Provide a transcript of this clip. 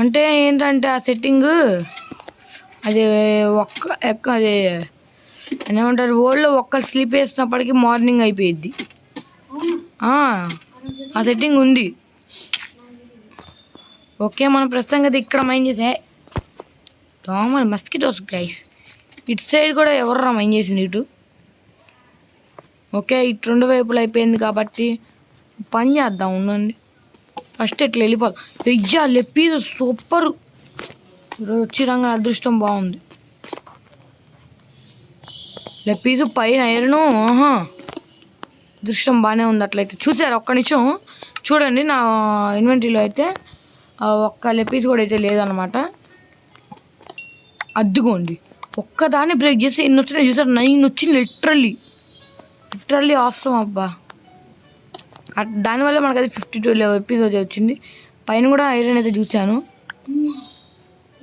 అంటే ఏంటంటే ఆ సెట్టింగ్ అది అది ఏమంటారు ఓల్డ్లో ఒక్కరు స్లీప్ వేసినప్పటికీ మార్నింగ్ అయిపోయిద్ది. ఆ సెట్టింగ్ ఉంది. ఓకే, మనం ప్రస్తుతంగా ఇక్కడ మైండ్ చేసే దోమలు మస్కిటోస్ గైస్. ఇటు సైడ్ కూడా ఎవర్రా మైండ్ చేసింది ఇటు. ఓకే, ఇటు 2 వైపులు అయిపోయింది కాబట్టి పని చేద్దాం. ఉండండి, ఫస్ట్ ఇట్లా వెళ్ళిపోదాం. అయ్యా లెప్పీస్ సూపర్. ఈరోజు వచ్చి రంగా అదృష్టం బాగుంది. లెప్పీసు పైన ఐరను. అదృష్టం బాగానే ఉంది. అట్లయితే చూసారు, ఒక్క నిమిషం చూడండి. నా ఇన్వెంటరీలో అయితే ఒక్క లెప్పీస్ కూడా అయితే లేదనమాట. అద్దుకోండి, ఒక్కదాన్ని బ్రేక్ చేసి ఎన్ని వచ్చినాయి చూసారు? 9 వచ్చింది. లిటరల్లీ అవసరం అబ్బా. దానివల్ల మనకు అది 52 ఎపిసోడ్ వచ్చింది. పైన కూడా ఐరన్ అయితే చూశాను.